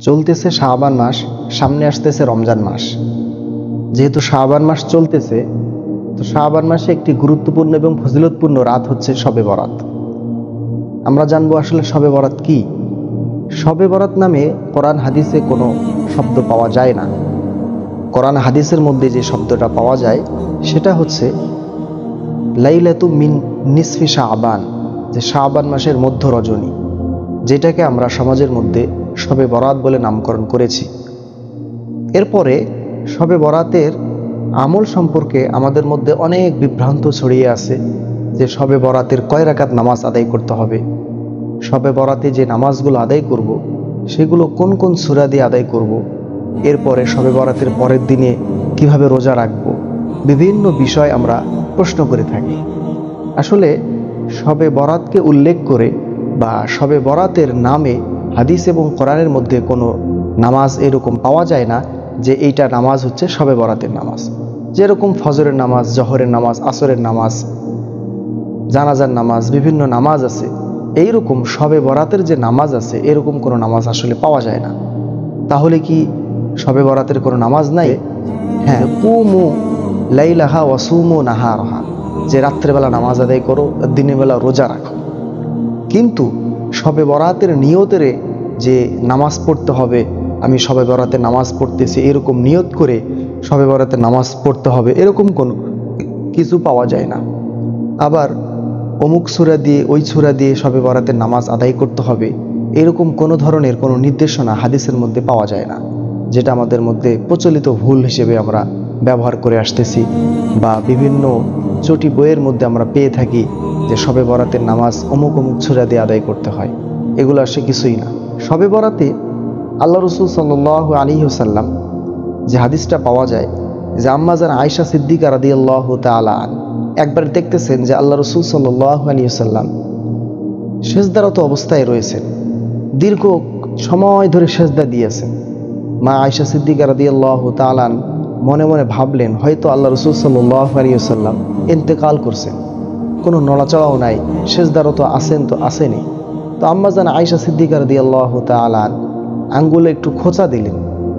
চলতেছে শাবান মাস, সামনে আসতেছে রমজান মাস। যেহেতু শাবান মাস চলতেছে, তো শাবান মাসে একটি গুরুত্বপূর্ণ এবং ফজিলতপূর্ণ রাত হচ্ছে শবে বরাত। আমরা জানবো আসলে শবে বরাত কি। শবে বরাত নামে কোরআন হাদিসে কোনো শব্দ পাওয়া যায় না। কোরআন হাদিসের মধ্যে যে শব্দটা পাওয়া যায় সেটা হচ্ছে লাইলাতু মিন নিসফি শাবান, যে শাবান মাসের মধ্য রজনী, যেটাকে আমরা সমাজের মধ্যে শবে বরাত বলে নামকরণ করেছি। এরপরে শবে বরাতের আমল সম্পর্কে আমাদের মধ্যে অনেক বিভ্রান্ত ছড়িয়ে আছে, যে শবে বরাতের কয় রাকাত নামাজ আদায় করতে হবে, শবে বরাতে যে নামাজগুলো আদায় করব সেগুলো কোন কোন সূরা দিয়ে আদায় করব, এরপরে শবে বরাতের পরের দিনে কিভাবে রোজা রাখব, বিভিন্ন বিষয় আমরা প্রশ্ন করে থাকি। আসলে শবে বরাতকে উল্লেখ করে বা শবে বরাতের নামে হাদিস এবং কোরআনের মধ্যে কোনো নামাজ এরকম পাওয়া যায় না যে এইটা নামাজ হচ্ছে শবে বরাতের নামাজ। যেরকম ফজরের নামাজ, জহরের নামাজ, আসরের নামাজ, জানাজার নামাজ, বিভিন্ন নামাজ আছে, এইরকম শবে বরাতের যে নামাজ আছে এরকম কোনো নামাজ আসলে পাওয়া যায় না। তাহলে কি শবে বরাতের কোনো নামাজ নাই? হ্যাঁ, কুমু লাইলাহা ওয়াসুমু নাহারহা, যে রাত্রেবেলা নামাজ আদায় করো, দিনের বেলা রোজা রাখো। কিন্তু শবে বরাতের নিয়তের যে নামাজ পড়তে হবে, আমি শবে বরাতে নামাজ পড়তেছি এরকম নিয়ত করে শবে বরাতে নামাজ পড়তে হবে, এরকম কোনো কিছু পাওয়া যায় না। আবার অমুক সূরা দিয়ে ওই সূরা দিয়ে শবে বরাতের নামাজ আদায় করতে হবে, এরকম কোনো ধরনের কোনো নির্দেশনা হাদিসের মধ্যে পাওয়া যায় না, যেটা আমাদের মধ্যে প্রচলিত ভুল হিসেবে আমরা ব্যবহার করে আসতেছি, বা বিভিন্ন চটি বইয়ের মধ্যে আমরা পেয়ে থাকি যে শবে বরাতের নামাজ অমুক অমুক সূরা দিয়ে আদায় করতে হয়। এগুলো আসলে কিছুই না। শবে বরাতে আল্লাহ রাসূল সাল্লাল্লাহু আলাইহি ওয়াসাল্লাম যে হাদিসটা পাওয়া যায় যে আম্মাজান আয়েশা সিদ্দিকা রাদিয়াল্লাহু তাআলা একবার দেখতেছেন যে আল্লাহ রাসূল সাল্লাল্লাহু আলাইহি ওয়াসাল্লাম সেজদারত অবস্থায় রয়েছেন, দীর্ঘ সময় ধরে সেজদা দিয়েছেন। মা আয়েশা সিদ্দিকা রাদিয়াল্লাহু তাআলা মনে মনে ভাবলেন হয়তো আল্লাহ রাসূল সাল্লাল্লাহু আলাইহি ওয়াসাল্লাম ইন্তেকাল করছেন, কোনো নড়াচড়াও নাই, সেজদারত আছেন তো আসেনি। তো আম্মাজান আয়েশা সিদ্দিকা রাদিয়াল্লাহু তাআলা আঙ্গুলে একটু খোঁচা দিলেন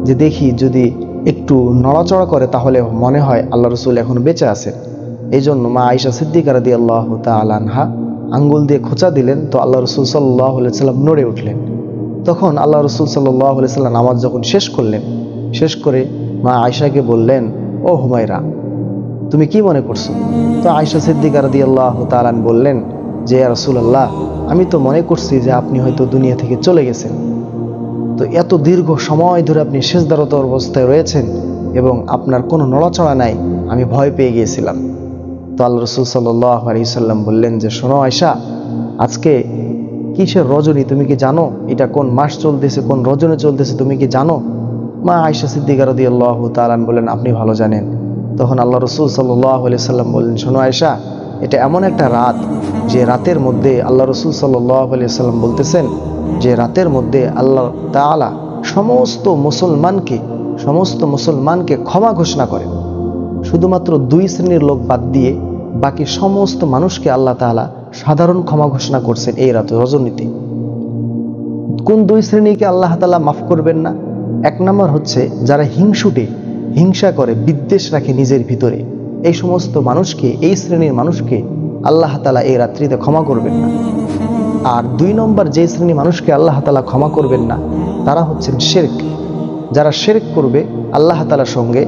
যে দেখি যদি একটু নড়াচড়া করে তাহলে মনে হয় আল্লাহ রাসূল এখন বেঁচে আছেন। এই জন্য মা আয়েশা সিদ্দিকা রাদিয়াল্লাহু তাআলা আনহা আঙ্গুল দিয়ে খোঁচা দিলেন, তো আল্লাহ রাসূল সাল্লাল্লাহু আলাইহি ওয়াসাল্লাম নড়ে উঠলেন। তখন আল্লাহ রাসূল সাল্লাল্লাহু আলাইহি ওয়াসাল্লাম নামাজ যখন শেষ করলেন, শেষ করে মা আয়েশাকে বললেন, ও হুমায়রা, তুমি কি মনে করছো? তো আয়েশা সিদ্দিকা রাদিয়াল্লাহু তাআলা বললেন যে ইয়া রাসূলুল্লাহ, আমি তো মনে করছি যে আপনি হয়তো দুনিয়া থেকে চলে গেছেন, তো এত দীর্ঘ সময় ধরে আপনি সেজদারত অবস্থায় রয়েছেন এবং আপনার কোনো নড়াচড়া নাই, আমি ভয় পেয়ে গিয়েছিলাম। তো আল্লাহ রাসূল সাল্লাল্লাহু আলাইহি ওয়াসাল্লাম বললেন যে শোনো আয়েশা, আজকে কিসের রজনী তুমি কি জানো? এটা কোন মাস চলতেছে, কোন রজনী চলতেছে তুমি কি জানো? মা আয়েশা সিদ্দিকা রাদিয়াল্লাহু তাআলা বললেন আপনি ভালো জানেন। তখন আল্লাহ রাসূল সাল্লাল্লাহু আলাইহি ওয়াসাল্লাম বললেন, শোনো আয়েশা, এটা এমন একটা রাত যে রাতের মধ্যে আল্লাহ রাসূল সাল্লাল্লাহু আলাইহি ওয়াসাল্লাম বলতেছেন যে রাতের মধ্যে আল্লাহ তাআলা সমস্ত মুসলমানকে ক্ষমা ঘোষণা করেন। শুধুমাত্র 2 শ্রেণীর লোক বাদ দিয়ে বাকি সমস্ত মানুষকে আল্লাহ তাআলা সাধারণ ক্ষমা ঘোষণা করছেন এই রাতে রজনীতে। কোন 2 শ্রেণীকে আল্লাহ তাআলা মাফ করবেন না? 1 নম্বর হচ্ছে যারা হিংসা করে, বিদ্বেষ রাখে নিজের ভিতরে, এই সমস্ত মানুষকে, এই শ্রেণীর মানুষকে আল্লাহ তাআলা এই রাত্রিতে ক্ষমা করবেন না। আর 2 নম্বর যে শ্রেণীর মানুষকে আল্লাহ তাআলা ক্ষমা করবেন না তারা হচ্ছেন শিরক। যারা শিরক করবে আল্লাহ তাআলার সঙ্গে,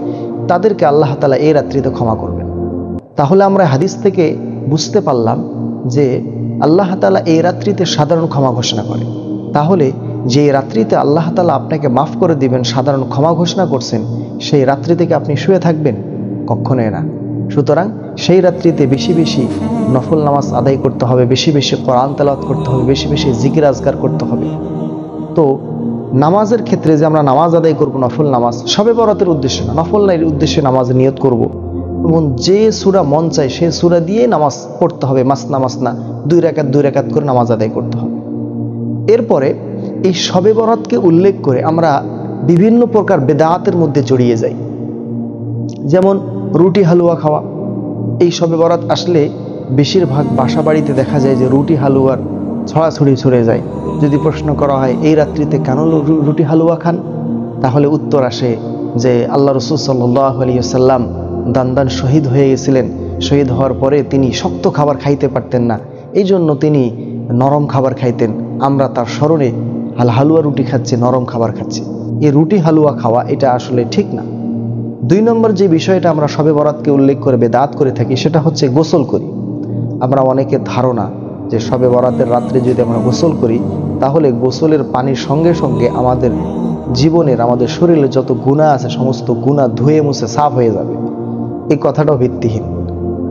তাদেরকে আল্লাহ তাআলা এই রাত্রিতে ক্ষমা করবেন। তাহলে আমরা হাদিস থেকে বুঝতে পারলাম যে আল্লাহ তাআলা এই রাত্রিতে সাধারণ ক্ষমা ঘোষণা করে। তাহলে যে রাত্রিতে আল্লাহ তাআলা আপনাকে মাফ করে দিবেন, সাধারণ ক্ষমা ঘোষণা করছেন, সেই রাত্রি থেকে আপনি শুয়ে থাকবেন? কখনোই না। সুতরাং সেই রাত্রিতে বেশি বেশি নফল নামাজ আদায় করতে হবে, বেশি বেশি কোরআন তেলাওয়াত করতে হবে, বেশি বেশি জিকির আজকার করতে হবে। তো নামাজের ক্ষেত্রে যে আমরা নামাজ আদায় করব নফল নামাজ, শবে বরাতের উদ্দেশ্যে না, নফল উদ্দেশ্যে নামাজ নিয়ত করব, এবং যে সূরা মন চায় সেই সূরা দিয়ে নামাজ পড়তে হবে, মাসনা 2 রাকাত করে নামাজ আদায় করতে হবে। এরপরে এই শবে বরাতকে উল্লেখ করে আমরা বিভিন্ন প্রকার বেদাতের মধ্যে জড়িয়ে যাই। যেমন রুটি হালুয়া খাওয়া। এই শবে বরাত আসলে বেশিরভাগ বাসা বাড়িতে দেখা যায় যে রুটি হালুয়ার ছড়াছড়ি ছড়ে যায়। যদি প্রশ্ন করা হয় এই রাত্রিতে কেন রুটি হালুয়া খান, তাহলে উত্তর আসে যে আল্লাহ রাসূল সাল্লাল্লাহু আলাইহি ওয়াসাল্লাম দান শহীদ হয়ে গেছিলেন। শহীদ হওয়ার পরে তিনি শক্ত খাবার খাইতে পারতেন না, এই জন্য তিনি নরম খাবার খাইতেন। আমরা তার স্মরণে হালুয়া রুটি খাচ্ছি, নরম খাবার খাচ্ছি। এই রুটি হালুয়া খাওয়া এটা আসলে ঠিক না। 2 নম্বর যে বিষয়টা আমরা শবে বরাতকে উল্লেখ করে বেদাত করে থাকি সেটা হচ্ছে গোসল করি। আমরা অনেকের ধারণা যে শবে বরাতের রাত্রে যদি আমরা গোসল করি তাহলে গোসলের পানির সঙ্গে সঙ্গে আমাদের জীবনের, আমাদের শরীরে যত গুনাহ আছে সমস্ত গুনাহ ধুয়ে মুছে সাফ হয়ে যাবে। এই কথাটাও ভিত্তিহীন।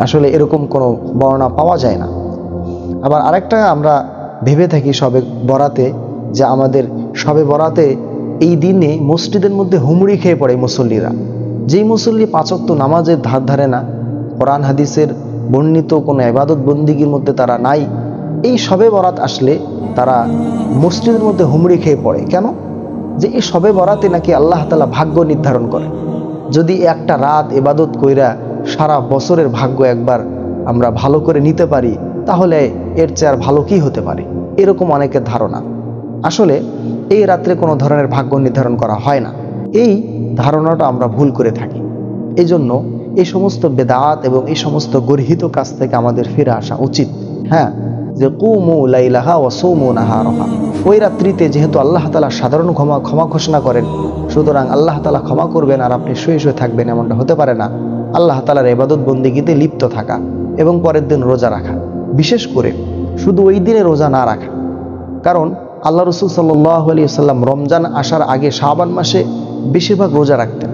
আসলে এরকম কোনো বর্ণনা পাওয়া যায় না। আবার আরেকটা আমরা ভেবে থাকি শবে বরাতে যে আমাদের শবে বরাতে এই দিনে মসজিদের মধ্যে হুমড়ি খেয়ে পড়ে মুসল্লিরা। যেই মুসল্লি 5 ওয়াক্ত নামাজের ধার ধারে না, কোরআন হাদিসের বর্ণিত কোনো ইবাদত বন্দিগির মধ্যে তারা নাই, এই শবে বরাত আসলে তারা মসজিদের মধ্যে হুমড়ি খেয়ে পড়ে। কেন? যে এই শবে বরাতে নাকি আল্লাহ তাআলা ভাগ্য নির্ধারণ করে। যদি একটা রাত ইবাদত কইরা সারা বছরের ভাগ্য একবার আমরা ভালো করে নিতে পারি তাহলে এর চেয়ে আর ভালো কি হতে পারে, এরকম অনেকের ধারণা। আসলে এই রাত্রে কোনো ধরনের ভাগ্য নির্ধারণ করা হয় না, এই ধারণাটা আমরা ভুল করে থাকি। এই জন্য এই সমস্ত বেদাত এবং এই সমস্ত গর্হিত কাজ থেকে আমাদের ফিরে আসা উচিত। হ্যাঁ, যে কুমু লাইলাহা ওয়া সুমু নাহারাহা, ওই রাত্রিতে যেহেতু আল্লাহ তাআলা সাধারণ ক্ষমা ঘোষণা করেন, সুতরাং আল্লাহ তাআলা ক্ষমা করবেন আর আপনি শুয়ে শুয়ে থাকবেন এমনটা হতে পারে না। আল্লাহ তাআলার ইবাদত বন্দেগীতে লিপ্ত থাকা এবং পরের দিন রোজা রাখা, বিশেষ করে শুধু ওই দিনে রোজা না রাখা। কারণ আল্লাহ রাসূল সাল্লাল্লাহু আলাইহি ওয়াসাল্লাম রমজান আসার আগে শাবান মাসে বেশিরভাগ রোজা রাখতেন।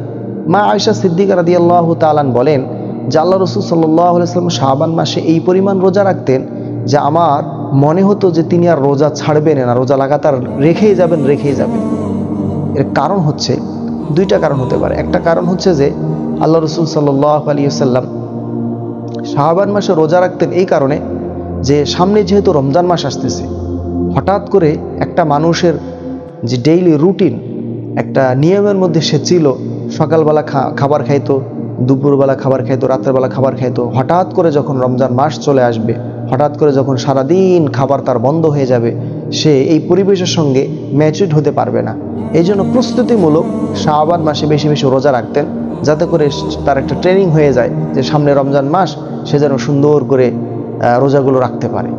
মা আয়েশা সিদ্দিকা রাদিয়াল্লাহু তাআলা বলেন যে আল্লাহ রাসূল সাল্লাল্লাহু আলাইহি ওয়াসাল্লাম শাবান মাসে এই পরিমাণ রোজা রাখতেন যে আমার মনে হতো যে তিনি আর রোজা ছাড়বেন না, রোজা লাগাতার রেখেই যাবেন। এর কারণ হচ্ছে 2টা কারণ হতে পারে। একটা কারণ হচ্ছে যে আল্লাহ রাসূল সাল্লাল্লাহু আলাইহি ওয়াসাল্লাম শাবান মাসে রোজা রাখতেন এই কারণে যে সামনে যেহেতু রমজান মাস আসতেছে, হঠাৎ করে একটা মানুষের যে ডেইলি রুটিন, একটা নিয়মের মধ্যে সে ছিল, সকালবেলা খাবার খাইতো, দুপুরবেলা খাবার খাইতো, রাত্রেবেলা খাবার খাইতো। হঠাৎ করে যখন রমজান মাস চলে আসবে, হঠাৎ করে যখন সারাদিন খাবার তার বন্ধ হয়ে যাবে, সে এই পরিবেশের সঙ্গে ম্যাচিউরড হতে পারবে না। এই জন্য প্রস্তুতিমূলক শাবান মাসে বেশি বেশি রোজা রাখতেন, যাতে করে তার একটা ট্রেনিং হয়ে যায় যে সামনে রমজান মাস সে যেন সুন্দর করে রোজাগুলো রাখতে পারে।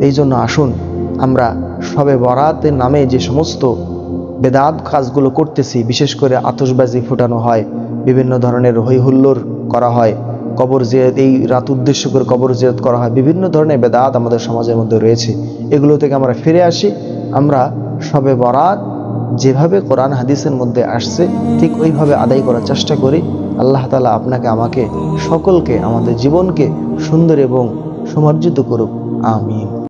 এই জন্য আসুন আমরা শবে বরাতের নামে যে সমস্ত বেদাত কাজগুলো করতেছি, বিশেষ করে আতশবাজি ফুটানো হয়, বিভিন্ন ধরনের হই হুল্লোড় করা হয়, কবর জিয়ারত, এই রাত উদ্দেশ্য করে কবর জিয়ারত করা হয়, বিভিন্ন ধরনের বেদাত আমাদের সমাজের মধ্যে রয়েছে। এগুলো থেকে আমরা ফিরে আসি, আমরা শবে বরাত যেভাবে কোরআন হাদিসের মধ্যে আসছে ঠিক ওইভাবে আদায় করার চেষ্টা করি। আল্লাহ তাআলা আপনাকে, আমাকে, সকলকে, আমাদের জীবনকে সুন্দর এবং সুমার্জিত করুক। আমিন।